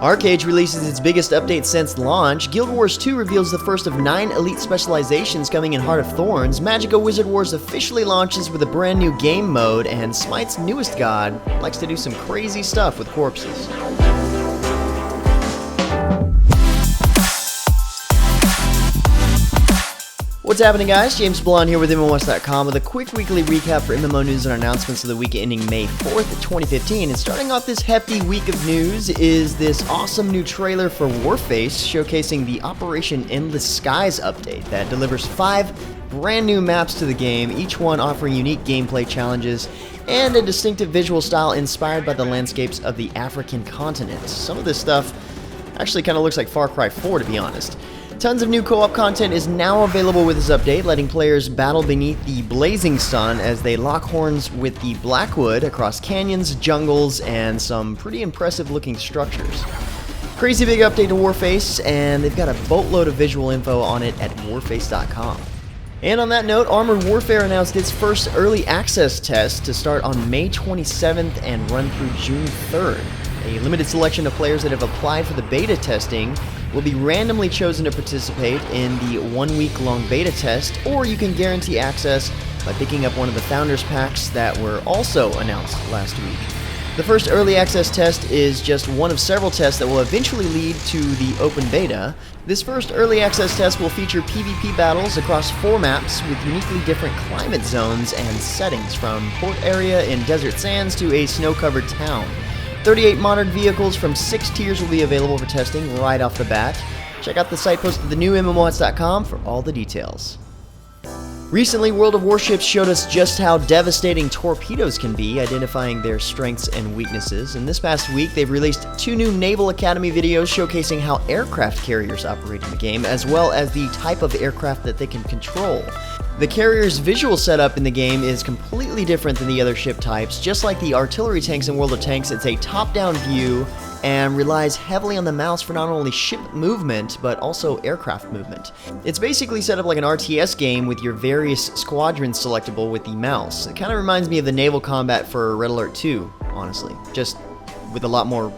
ArcheAge releases its biggest update since launch. Guild Wars 2 reveals the first of 9 elite specializations coming in Heart of Thorns. Magicka Wizard Wars officially launches with a brand new game mode, and Smite's newest god likes to do some crazy stuff with corpses. What's happening, guys? James Blonde here with MMOHuts.com with a quick weekly recap for MMO news and announcements of the week ending May 4th, 2015. And starting off this hefty week of news is this awesome new trailer for Warface showcasing the Operation Endless Skies update that delivers 5 brand new maps to the game, each one offering unique gameplay challenges and a distinctive visual style inspired by the landscapes of the African continent. Some of this stuff actually kind of looks like Far Cry 4, to be honest. Tons of new co-op content is now available with this update, letting players battle beneath the blazing sun as they lock horns with the Blackwood across canyons, jungles, and some pretty impressive looking structures. Crazy big update to Warface, and they've got a boatload of visual info on it at warface.com. And on that note, Armored Warfare announced its first early access test to start on May 27th and run through June 3rd. A limited selection of players that have applied for the beta testing will be randomly chosen to participate in the 1-week-long beta test, or you can guarantee access by picking up one of the Founders Packs that were also announced last week. The first early access test is just one of several tests that will eventually lead to the open beta. This first early access test will feature PvP battles across 4 maps with uniquely different climate zones and settings, from port area in desert sands to a snow-covered town. 38 modern vehicles from 6 tiers will be available for testing right off the bat. Check out the site post at the new MMOHuts.com for all the details. Recently, World of Warships showed us just how devastating torpedoes can be, identifying their strengths and weaknesses. And this past week, they've released 2 new Naval Academy videos showcasing how aircraft carriers operate in the game, as well as the type of aircraft that they can control. The carrier's visual setup in the game is completely different than the other ship types. Just like the artillery tanks in World of Tanks, it's a top-down view and relies heavily on the mouse for not only ship movement, but also aircraft movement. It's basically set up like an RTS game with your various squadrons selectable with the mouse. It kind of reminds me of the naval combat for Red Alert 2, honestly, just with a lot more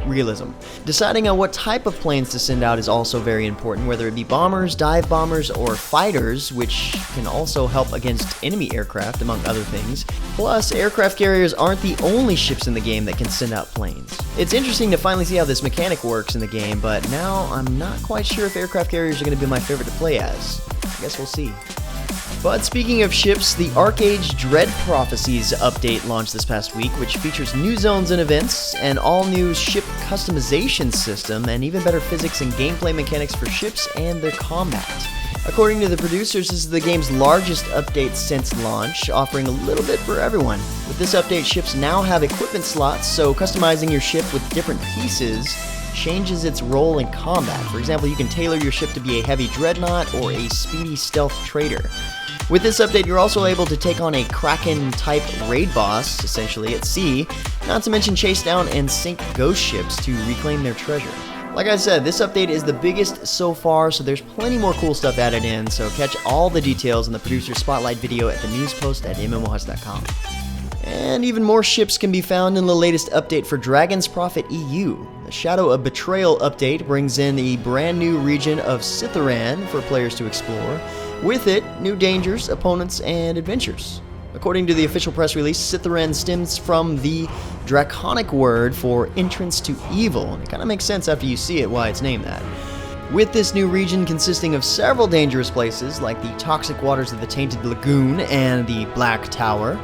realism. Deciding on what type of planes to send out is also very important, whether it be bombers, dive bombers, or fighters, which can also help against enemy aircraft, among other things. Plus, aircraft carriers aren't the only ships in the game that can send out planes. It's interesting to finally see how this mechanic works in the game, but now I'm not quite sure if aircraft carriers are going to be my favorite to play as. I guess we'll see. But speaking of ships, the ArcheAge Dread Prophecies update launched this past week, which features new zones and events, an all-new ship customization system, and even better physics and gameplay mechanics for ships and their combat. According to the producers, this is the game's largest update since launch, offering a little bit for everyone. With this update, ships now have equipment slots, so customizing your ship with different pieces changes its role in combat. For example, you can tailor your ship to be a heavy dreadnought or a speedy stealth trader. With this update, you're also able to take on a Kraken-type raid boss, essentially, at sea, not to mention chase down and sink ghost ships to reclaim their treasure. Like I said, this update is the biggest so far, so there's plenty more cool stuff added in, so catch all the details in the producer spotlight video at the news post at MMOHuts.com. And even more ships can be found in the latest update for Dragon's Prophet EU. The Shadow of Betrayal update brings in the brand new region of Sitharan for players to explore. With it, new dangers, opponents, and adventures. According to the official press release, Sitharan stems from the draconic word for entrance to evil, and it kind of makes sense after you see it why it's named that. With this new region consisting of several dangerous places, like the toxic waters of the Tainted Lagoon and the Black Tower,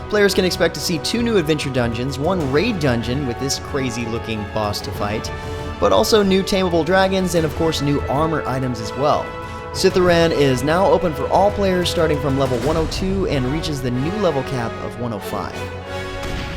players can expect to see 2 new adventure dungeons, 1 raid dungeon with this crazy-looking boss to fight, but also new tameable dragons and, of course, new armor items as well. Sitharan is now open for all players starting from level 102 and reaches the new level cap of 105.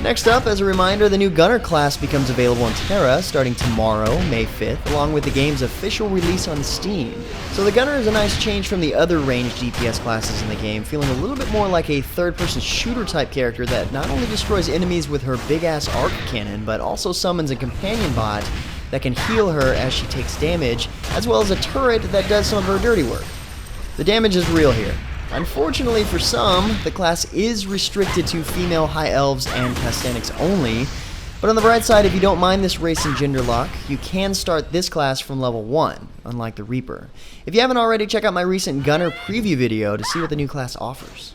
Next up, as a reminder, the new Gunner class becomes available on Tera starting tomorrow, May 5th, along with the game's official release on Steam. So the Gunner is a nice change from the other ranged DPS classes in the game, feeling a little bit more like a third-person shooter-type character that not only destroys enemies with her big-ass arc cannon, but also summons a companion bot that can heal her as she takes damage, as well as a turret that does some of her dirty work. The damage is real here. Unfortunately for some, the class is restricted to female high elves and castanics only, But on the bright side, if you don't mind this race and gender lock, you can start this class from level 1, unlike the Reaper. If you haven't already, check out my recent Gunner preview video to see what the new class offers.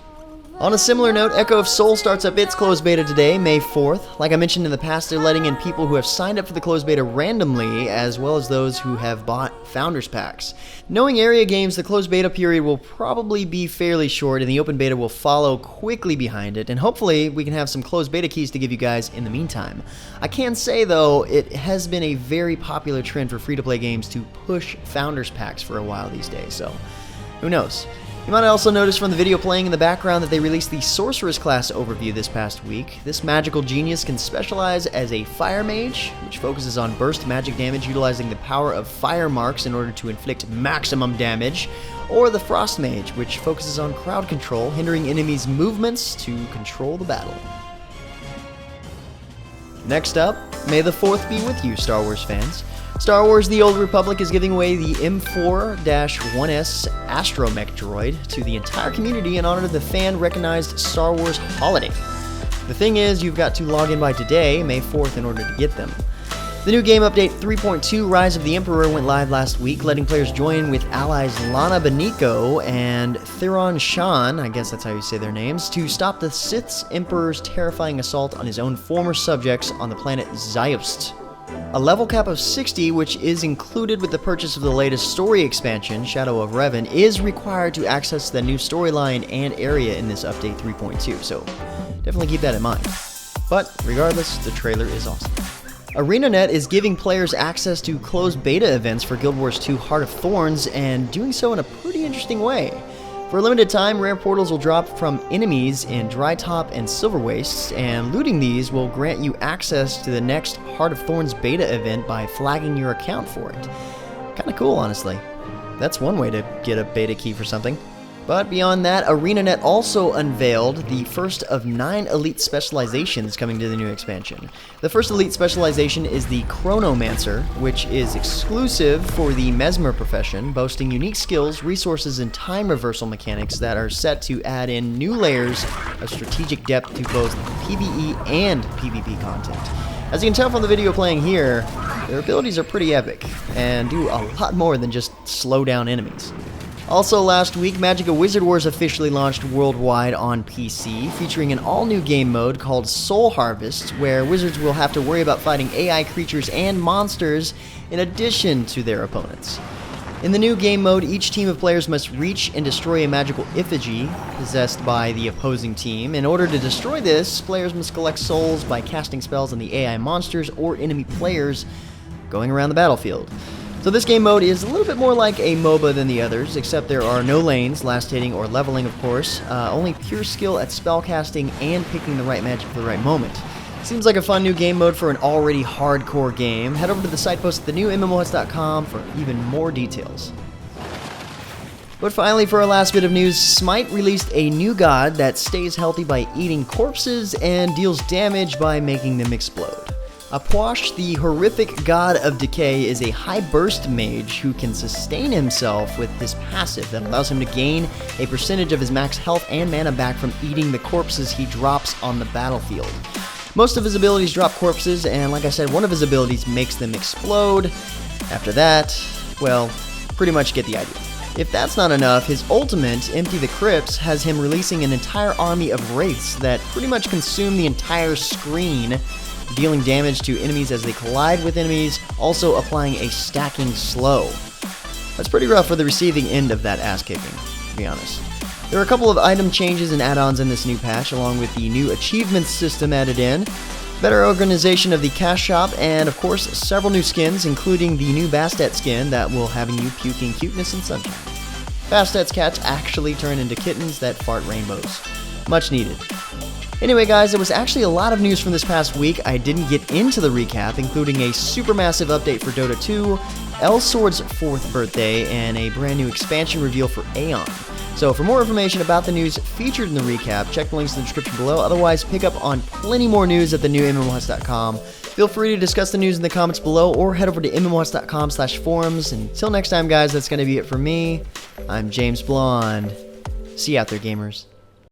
On a similar note, Echo of Soul starts up its closed beta today, May 4th. Like I mentioned in the past, they're letting in people who have signed up for the closed beta randomly, as well as those who have bought Founders Packs. Knowing Area Games, the closed beta period will probably be fairly short, and the open beta will follow quickly behind it, and hopefully we can have some closed beta keys to give you guys in the meantime. I can say, though, it has been a very popular trend for free-to-play games to push Founders Packs for a while these days, so who knows? You might also notice from the video playing in the background that they released the Sorceress class overview this past week. This magical genius can specialize as a Fire Mage, which focuses on burst magic damage utilizing the power of fire marks in order to inflict maximum damage, or the Frost Mage, which focuses on crowd control, hindering enemies' movements to control the battle. Next up, may the 4th be with you, Star Wars fans. Star Wars The Old Republic is giving away the M4-1S Astromech droid to the entire community in honor of the fan-recognized Star Wars holiday. The thing is, you've got to log in by today, May 4th, in order to get them. The new game update 3.2 Rise of the Emperor went live last week, letting players join with allies Lana Beniko and Theron Shan, I guess that's how you say their names, to stop the Sith Emperor's terrifying assault on his own former subjects on the planet Ziost. A level cap of 60, which is included with the purchase of the latest story expansion, Shadow of Revan, is required to access the new storyline and area in this update 3.2, so definitely keep that in mind. But regardless, the trailer is awesome. ArenaNet is giving players access to closed beta events for Guild Wars 2 Heart of Thorns, and doing so in a pretty interesting way. For a limited time, rare portals will drop from enemies in Drytop and Silver Wastes, and looting these will grant you access to the next Heart of Thorns beta event by flagging your account for it. Kinda cool, honestly. That's one way to get a beta key for something. But beyond that, ArenaNet also unveiled the first of 9 elite specializations coming to the new expansion. The first elite specialization is the Chronomancer, which is exclusive for the Mesmer profession, boasting unique skills, resources, and time reversal mechanics that are set to add in new layers of strategic depth to both PvE and PvP content. As you can tell from the video playing here, their abilities are pretty epic, and do a lot more than just slow down enemies. Also last week, Magicka Wizard Wars officially launched worldwide on PC, featuring an all-new game mode called Soul Harvest, where wizards will have to worry about fighting AI creatures and monsters in addition to their opponents. In the new game mode, each team of players must reach and destroy a magical effigy possessed by the opposing team. In order to destroy this, players must collect souls by casting spells on the AI monsters or enemy players going around the battlefield. So this game mode is a little bit more like a MOBA than the others, except there are no lanes, last hitting, or leveling, of course. Only pure skill at spellcasting and picking the right magic for the right moment. Seems like a fun new game mode for an already hardcore game. Head over to the site post at the new MMOHuts.com for even more details. But finally, for our last bit of news, Smite released a new god that stays healthy by eating corpses and deals damage by making them explode. Apwash, the horrific god of decay, is a high burst mage who can sustain himself with his passive that allows him to gain a percentage of his max health and mana back from eating the corpses he drops on the battlefield. Most of his abilities drop corpses, and like I said, one of his abilities makes them explode. After that, well, pretty much get the idea. If that's not enough, his ultimate, Empty the Crypts, has him releasing an entire army of wraiths that pretty much consume the entire screen, dealing damage to enemies as they collide with enemies, also applying a stacking slow. That's pretty rough for the receiving end of that ass-kicking, to be honest. There are a couple of item changes and add-ons in this new patch, along with the new achievements system added in, better organization of the cash shop, and of course, several new skins, including the new Bastet skin that will have you puking cuteness and sunshine. Bastet's cats actually turn into kittens that fart rainbows. Much needed. Anyway guys, there was actually a lot of news from this past week I didn't get into the recap, including a supermassive update for Dota 2, Elsword's 4th birthday, and a brand new expansion reveal for Aeon. So for more information about the news featured in the recap, check the links in the description below. Otherwise, pick up on plenty more news at the new MMOHuts.com. Feel free to discuss the news in the comments below, or head over to MMOHuts.com/forums. Until next time guys, that's going to be it for me. I'm James Blonde. See you out there, gamers.